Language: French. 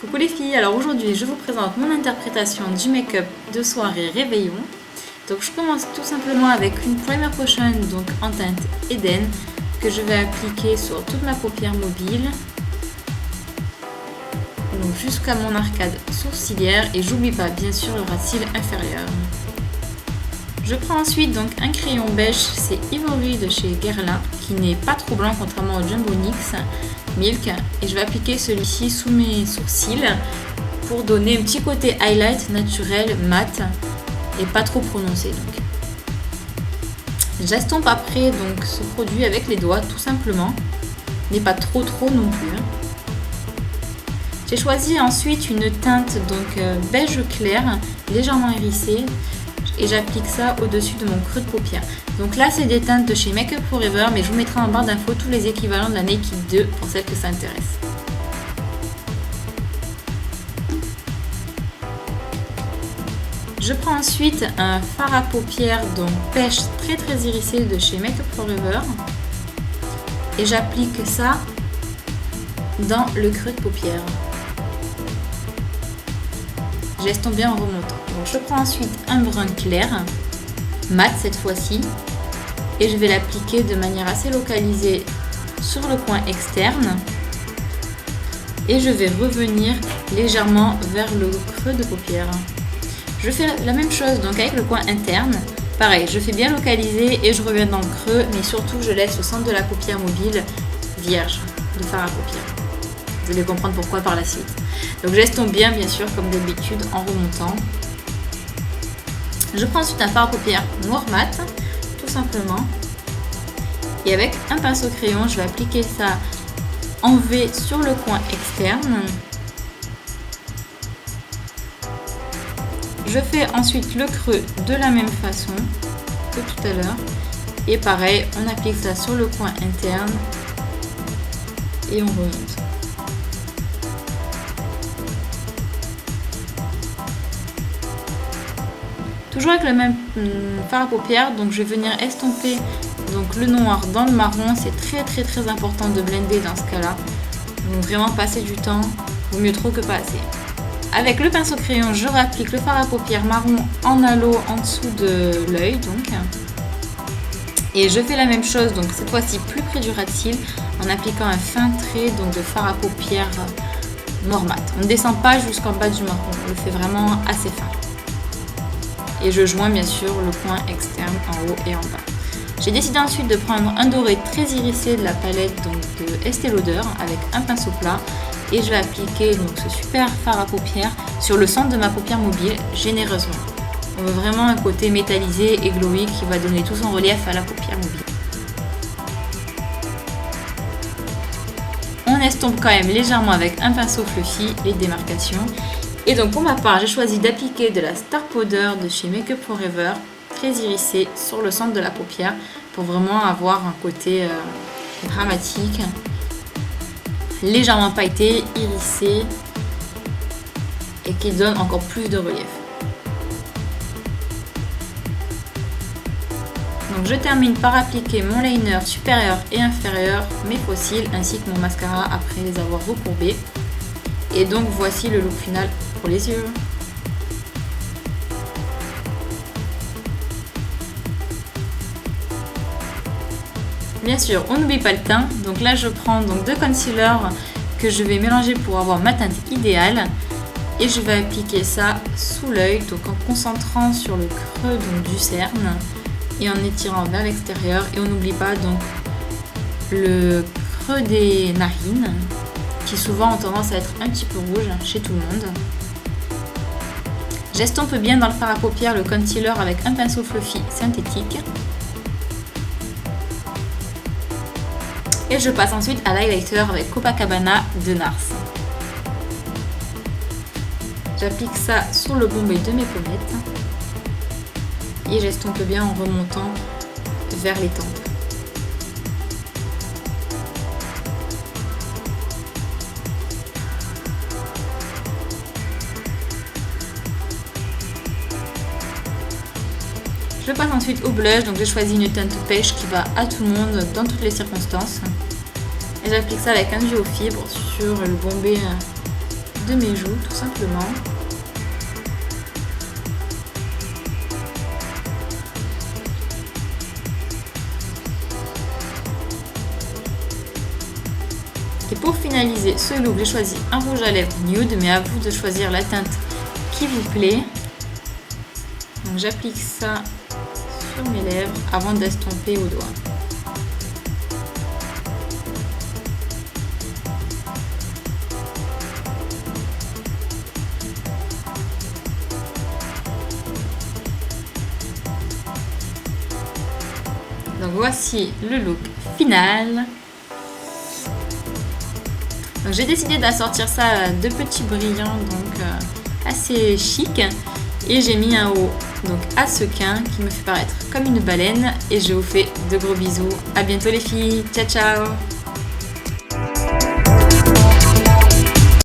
Coucou les filles, alors aujourd'hui je vous présente mon interprétation du make-up de soirée réveillon. Donc je commence tout simplement avec une primer potion donc en teinte Eden que je vais appliquer sur toute ma paupière mobile. Donc jusqu'à mon arcade sourcilière et j'oublie pas bien sûr le ras de cils inférieur. Je prends ensuite donc un crayon beige, c'est Ivory de chez Guerlain, qui n'est pas trop blanc contrairement au Jumbo NYX Milk, et je vais appliquer celui-ci sous mes sourcils pour donner un petit côté highlight naturel, mat et pas trop prononcé. Donc. J'estompe après donc ce produit avec les doigts tout simplement, mais pas trop non plus. J'ai choisi ensuite une teinte donc beige clair, légèrement hérissée. Et j'applique ça au-dessus de mon creux de paupière. Donc là c'est des teintes de chez Make Up For Ever, mais je vous mettrai en barre d'infos tous les équivalents de la Naked 2 pour celles que ça intéresse. Je prends ensuite un fard à paupières donc pêche très irisé de chez Make Up For Ever et j'applique ça dans le creux de paupière. J'estompe bien en remontant. Donc je prends ensuite un brun clair, mat cette fois-ci, et je vais l'appliquer de manière assez localisée sur le coin externe. Et je vais revenir légèrement vers le creux de paupière. Je fais la même chose donc avec le coin interne. Pareil, je fais bien localiser et je reviens dans le creux, mais surtout je laisse le centre de la paupière mobile vierge de fard à paupières. Vous allez comprendre pourquoi par la suite. Donc j'estompe bien sûr comme d'habitude en remontant. Je prends ensuite un fard à paupières noir mat, tout simplement. Et avec un pinceau crayon, je vais appliquer ça en V sur le coin externe. Je fais ensuite le creux de la même façon que tout à l'heure. Et pareil, on applique ça sur le coin interne et on remonte. Toujours avec le même fard à paupières, donc je vais venir estomper donc le noir dans le marron. C'est très important de blender dans ce cas-là. Donc vraiment passer du temps, vaut mieux trop que pas assez. Avec le pinceau crayon, je réapplique le fard à paupières marron en halo en dessous de l'œil donc. Et je fais la même chose, donc cette fois-ci plus près du ras de cils, en appliquant un fin trait donc de fard à paupières noir mat. On ne descend pas jusqu'en bas du marron, on le fait vraiment assez fin. Et je joins bien sûr le coin externe en haut et en bas. J'ai décidé ensuite de prendre un doré très irisé de la palette donc de Estée Lauder avec un pinceau plat et je vais appliquer donc ce super fard à paupières sur le centre de ma paupière mobile généreusement. On veut vraiment un côté métallisé et glowy qui va donner tout son relief à la paupière mobile. On estompe quand même légèrement avec un pinceau fluffy les démarcations. Et donc pour ma part, j'ai choisi d'appliquer de la Star Powder de chez Make Up For Ever, très irisé sur le centre de la paupière pour vraiment avoir un côté dramatique, légèrement pailleté, irisé et qui donne encore plus de relief. Donc je termine par appliquer mon liner supérieur et inférieur, mes faux cils ainsi que mon mascara après les avoir recourbés. Et donc voici le look final pour les yeux. Bien sûr, on n'oublie pas le teint. Donc là, je prends donc 2 concealers que je vais mélanger pour avoir ma teinte idéale. Et je vais appliquer ça sous l'œil, donc en concentrant sur le creux donc, du cerne et en étirant vers l'extérieur. Et on n'oublie pas donc le creux des narines, qui souvent ont tendance à être un petit peu rouge chez tout le monde. J'estompe bien dans le fard à paupières le concealer avec un pinceau fluffy synthétique. Et je passe ensuite à l'highlighter avec Copacabana de Nars. J'applique ça sur le bombé de mes pommettes. Et j'estompe bien en remontant vers les tempes. Je passe ensuite au blush, donc j'ai choisi une teinte pêche qui va à tout le monde dans toutes les circonstances. Et j'applique ça avec un duo fibre sur le bombé de mes joues tout simplement. Et pour finaliser ce look, j'ai choisi un rouge à lèvres nude, mais à vous de choisir la teinte qui vous plaît. Donc j'applique ça sur mes lèvres avant d'estomper au doigt. Donc voici le look final. Donc j'ai décidé d'assortir ça de petits brillants, donc assez chic. Et j'ai mis un haut donc à sequin qui me fait paraître comme une baleine. Et je vous fais de gros bisous. À bientôt les filles. Ciao ciao.